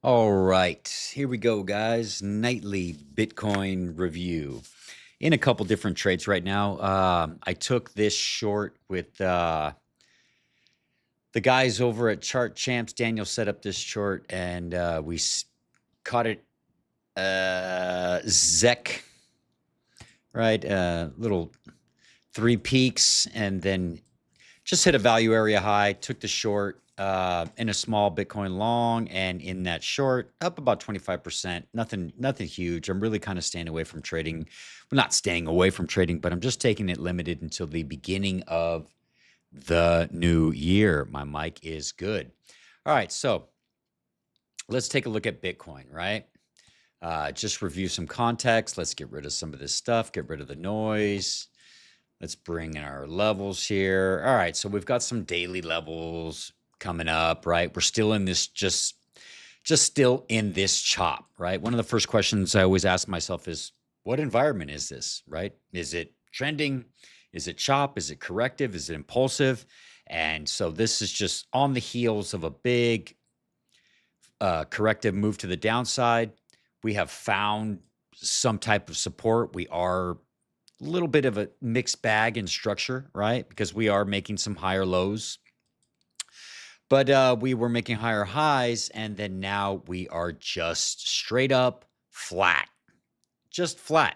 All right, here we go, guys. Nightly Bitcoin review in a couple different trades right now. I took this short with the guys over at Chart Champs. Daniel set up this short, and we caught it. ZEC, right? Little three peaks, and then just hit a value area high, took the short in a small Bitcoin long, and in that short, up about 25%. Nothing huge. I'm really kind of staying away from trading. Well, not staying away from trading, but I'm just taking it limited until the beginning of the new year. My mic is good. All right, so let's take a look at Bitcoin, right? Just review some context. Let's get rid of some of this stuff, get rid of the noise. Let's bring in our levels here. All right, so we've got some daily levels coming up, right? We're still in this just still in this chop, right? One of the first questions I always ask myself is, what environment is this, right? Is it trending? Is it chop? Is it corrective? Is it impulsive? And so this is just on the heels of a big corrective move to the downside. We have found some type of support. We are little bit of a mixed bag in structure, right? Because we are making some higher lows, but we were making higher highs, and then now we are just straight up flat, just flat.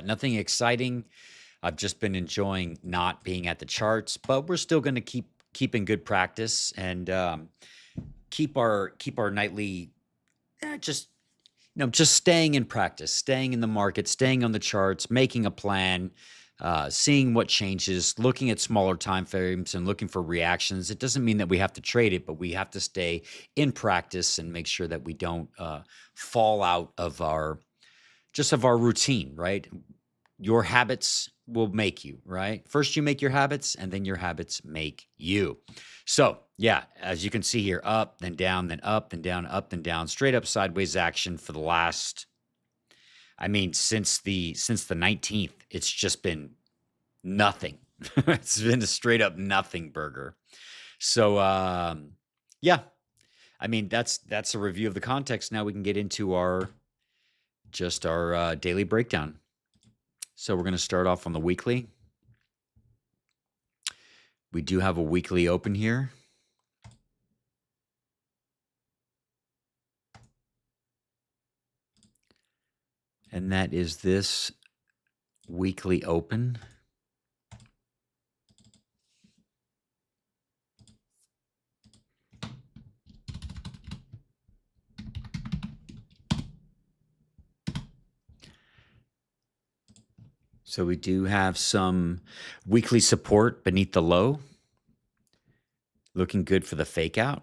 Nothing exciting. I've just been enjoying not being at the charts, but we're still going to keep in good practice and keep our nightly just just staying in practice, staying in the market, staying on the charts, making a plan, seeing what changes, looking at smaller time frames and looking for reactions. It doesn't mean that we have to trade it, but we have to stay in practice and make sure that we don't fall out of our routine, right? Your habits will make you, right? First, you make your habits, and then your habits make you. So, yeah, as you can see here, up, then down, then up, then down, up, then down, straight up sideways action for the last, I mean, since the 19th, it's just been nothing. It's been a straight up nothing burger. So, yeah, I mean, that's a review of the context. Now we can get into our daily breakdown. So we're going to start off on the weekly. We do have a weekly open here. And that is this weekly open. So we do have some weekly support beneath the low. Looking good for the fake out.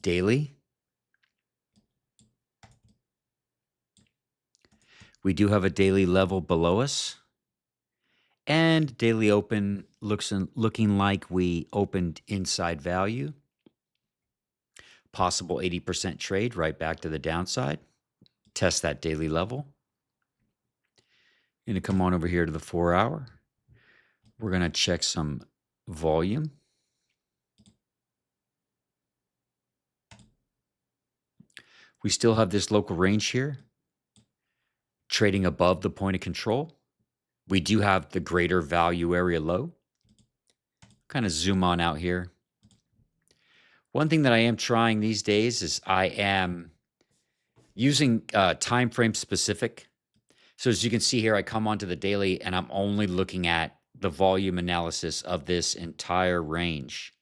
Daily. We do have a daily level below us. And daily open looking like we opened inside value. Possible 80% trade right back to the downside. Test that daily level. Going to come on over here to the 4-hour. We're going to check some volume. We still have this local range here, trading above the point of control. We do have the greater value area low. Kind of zoom on out here. One thing that I am trying these days is I am using time frame specific. So as you can see here, I come onto the daily and I'm only looking at the volume analysis of this entire range.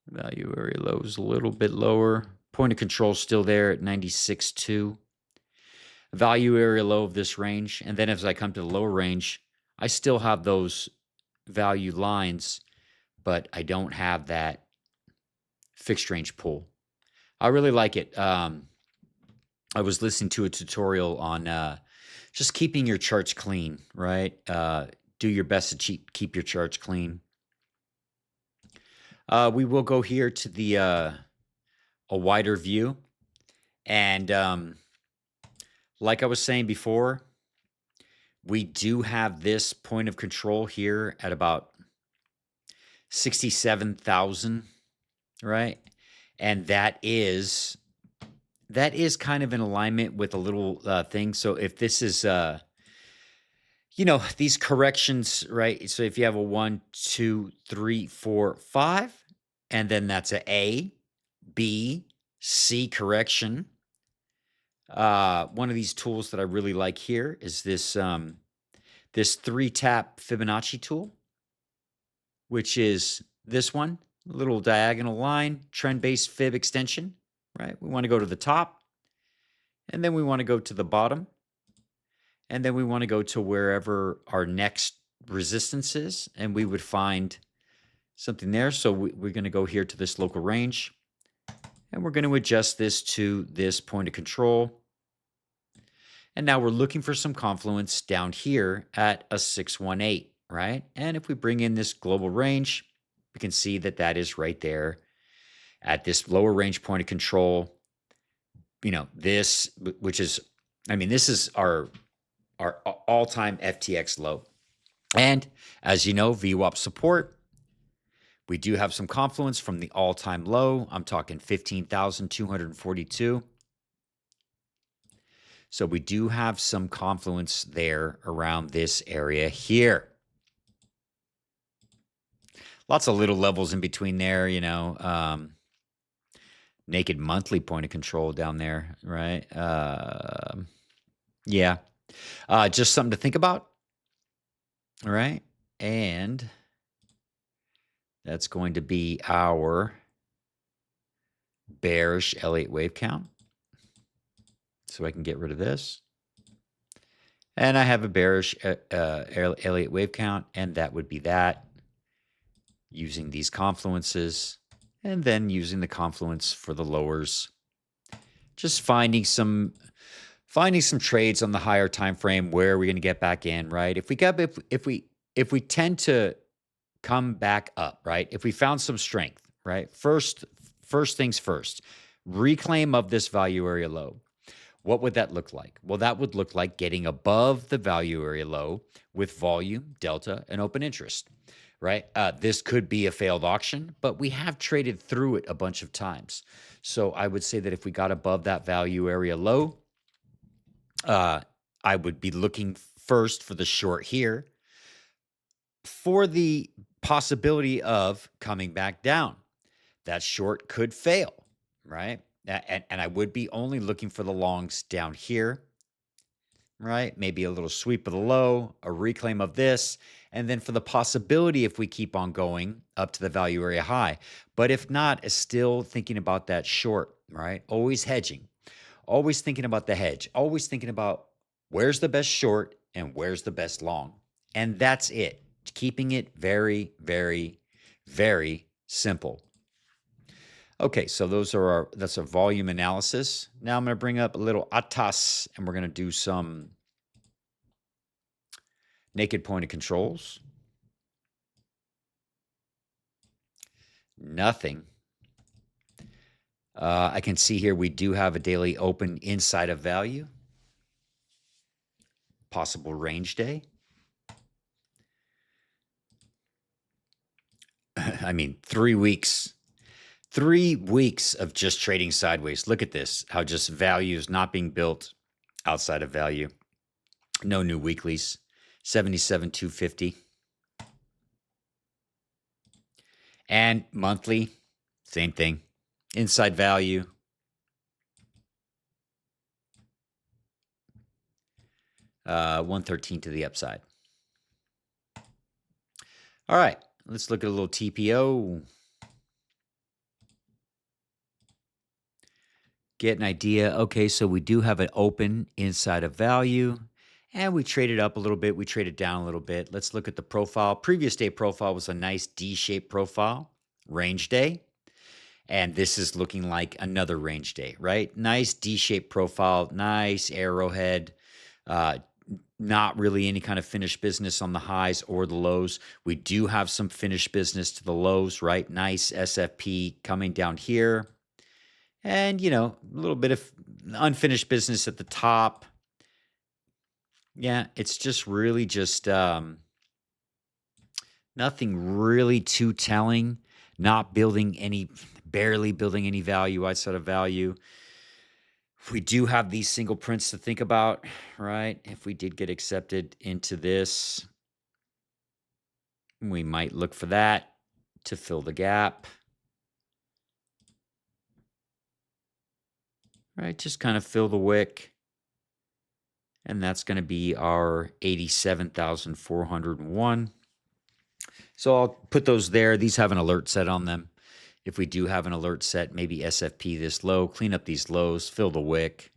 Value area low is a little bit lower. Point of control still there at 96.2. Value area low of this range. And then as I come to the lower range, I still have those value lines, but I don't have that fixed range pull. I really like it. I was listening to a tutorial on just keeping your charts clean, right? Do your best to keep your charts clean. We will go here to the a wider view. And like I was saying before, we do have this point of control here at about 67,000, right? And that is kind of in alignment with a little thing. So if this is these corrections, right? So if you have a 1, 2, 3, 4, 5, and then that's a B, C correction. One of these tools that I really like here is this 3-tap Fibonacci tool, which is this one, little diagonal line, trend-based fib extension, right? We want to go to the top, and then we want to go to the bottom, and then we want to go to wherever our next resistance is, and we would find something there. So we're going to go here to this local range, and we're going to adjust this to this point of control. And now we're looking for some confluence down here at a 618, right? And if we bring in this global range, we can see that that is right there at this lower range point of control. This, which is, this is our all-time FTX low. And as you know, VWAP support, we do have some confluence from the all-time low. I'm talking 15,242. So we do have some confluence there around this area here. Lots of little levels in between there, naked monthly point of control down there, right? Yeah. Just something to think about. All right. And that's going to be our bearish Elliott wave count. So I can get rid of this. And I have a bearish Elliott wave count, and that would be that, using these confluences, and then using the confluence for the lowers. Just finding some trades on the higher time frame where we're going to get back in, right? If we tend to come back up, right? If we found some strength, right? First things first, reclaim of this value area low. What would that look like? Well, that would look like getting above the value area low with volume, delta, and open interest, right? This could be a failed auction, but we have traded through it a bunch of times. So I would say that if we got above that value area low, I would be looking first for the short here for the possibility of coming back down. That short could fail, right? And I would be only looking for the longs down here, right? Maybe a little sweep of the low, a reclaim of this, and then for the possibility, if we keep on going, up to the value area high. But if not, is still thinking about that short, right? Always hedging, always thinking about the hedge, always thinking about where's the best short and where's the best long. And that's it. Keeping it very, very, very simple. Okay, so that's a volume analysis. Now I'm going to bring up a little ATAS, and we're going to do some naked point of controls. Nothing. I can see here we do have a daily open inside of value. Possible range day. 3 weeks. 3 weeks of just trading sideways. Look at this, how just value is not being built outside of value. No new weeklies. 77,250. And monthly, same thing. Inside value. $113 to the upside. All right, let's look at a little TPO. Get an idea. Okay, so we do have an open inside of value, and we traded up a little bit. We traded down a little bit. Let's look at the profile. Previous day profile was a nice D-shaped profile, range day. And this is looking like another range day, right? Nice D-shaped profile, nice arrowhead. Not really any kind of finished business on the highs or the lows. We do have some finished business to the lows, right? Nice SFP coming down here. And, a little bit of unfinished business at the top. Yeah, it's just really just Nothing really too telling. Not building any, barely building any value outside of value. We do have these single prints to think about, right? If we did get accepted into this, we might look for that to fill the gap. Right, just kind of fill the wick. And that's going to be our 87,401. So I'll put those there. These have an alert set on them. If we do have an alert set, maybe SFP this low, clean up these lows, fill the wick.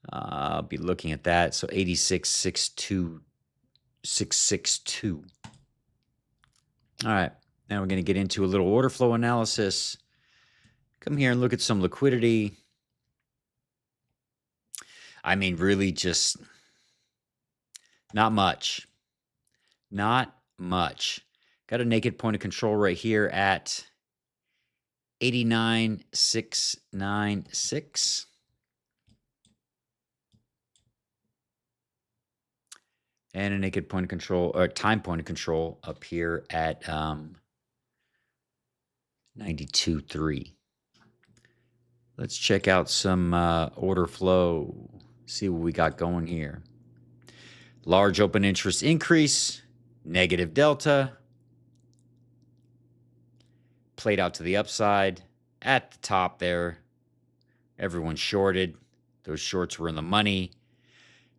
I'll be looking at that. So 86,662. All right, now we're going to get into a little order flow analysis. Come here and look at some liquidity. I mean, really just not much. Not much. Got a naked point of control right here at 89,696. And a naked point of control, or time point of control up here at 92.3. Let's check out some order flow, see what we got going here. Large open interest increase, negative delta, played out to the upside. At the top there, everyone shorted. Those shorts were in the money.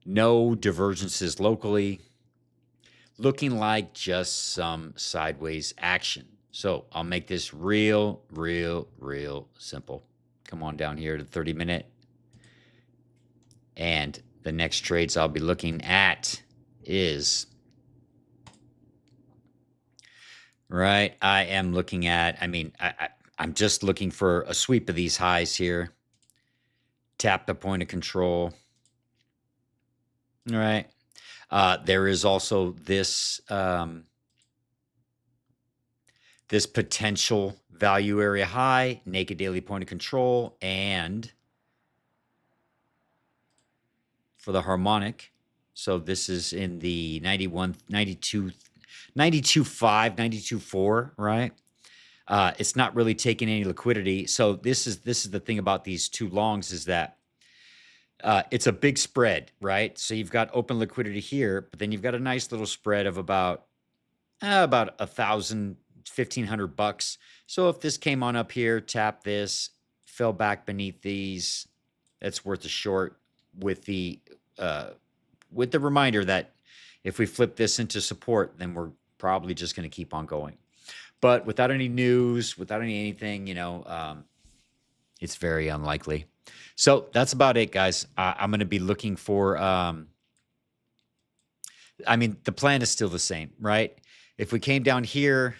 No divergences locally. Looking like just some sideways action. So I'll make this real simple. Come on down here to 30-minute. And the next trades I'll be looking at is, right, I am looking at, I'm just looking for a sweep of these highs here. Tap the point of control. All right. There is also this this potential value area high, naked daily point of control, and for the harmonic. So this is in the 91, 92, 92.5, 92.4, right? It's not really taking any liquidity. So this is the thing about these two longs is that it's a big spread, right? So you've got open liquidity here, but then you've got a nice little spread of about $1,000, $1,500. So if this came on up here, tap this, fell back beneath these, that's worth a short with the reminder that if we flip this into support, then we're probably just going to keep on going. But without any news, without anything, it's very unlikely. So that's about it, guys. I'm going to be looking for, the plan is still the same, right? If we came down here,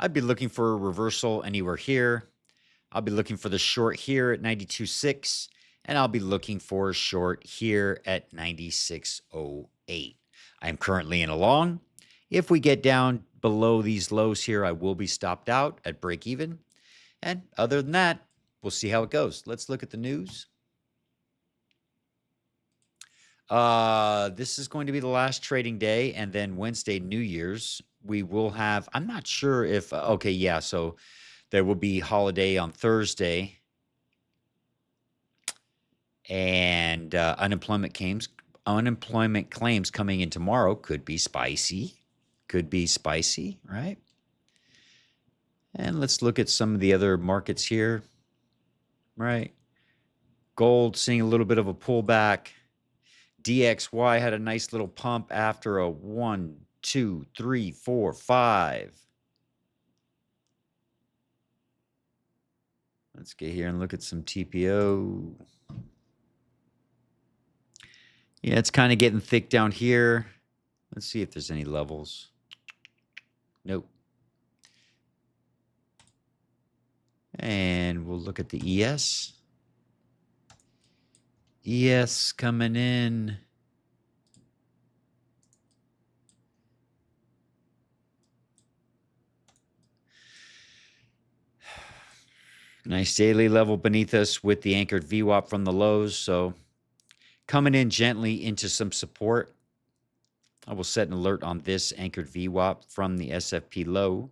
I'd be looking for a reversal anywhere here. I'll be looking for the short here at 92.6, and I'll be looking for a short here at 96.08. I'm currently in a long. If we get down below these lows here, I will be stopped out at break even. And other than that, we'll see how it goes. Let's look at the news. This is going to be the last trading day, and then Wednesday, New Year's, we will have, I'm not sure if, okay, yeah, so there will be holiday on Thursday, and unemployment claims coming in tomorrow could be spicy, right? And let's look at some of the other markets here, right? Gold seeing a little bit of a pullback. DXY had a nice little pump after a 1, 2, 3, 4, 5. Let's get here and look at some TPO. Yeah, it's kind of getting thick down here. Let's see if there's any levels. Nope. And we'll look at the ES. ES coming in. Nice daily level beneath us with the anchored VWAP from the lows. So coming in gently into some support. I will set an alert on this anchored VWAP from the SFP low.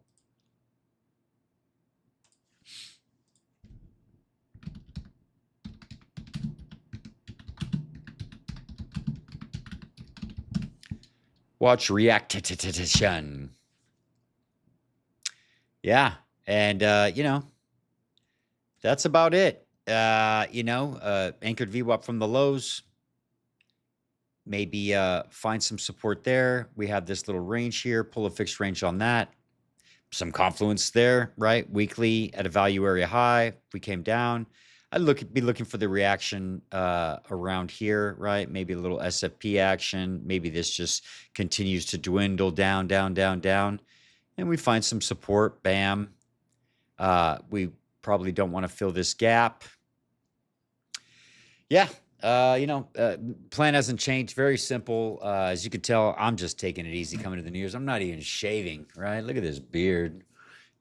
Watch reaction. Yeah. And, that's about it. Anchored VWAP from the lows. Maybe find some support there. We have this little range here. Pull a fixed range on that. Some confluence there, right? Weekly at a value area high. If we came down, I'd be looking for the reaction around here, right? Maybe a little SFP action. Maybe this just continues to dwindle down, down, down, down. And we find some support. Bam. We probably don't want to fill this gap. Yeah. Plan hasn't changed. Very simple. As you can tell, I'm just taking it easy coming to the New Year's. I'm not even shaving, right? Look at this beard.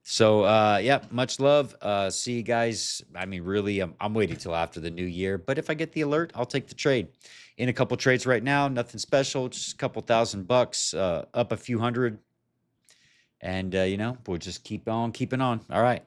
So, yeah, much love. See you guys. I mean, really, I'm waiting till after the new year. But if I get the alert, I'll take the trade. In a couple trades right now, nothing special, just a couple $1,000, up a few hundred. And, we'll just keep on keeping on. All right.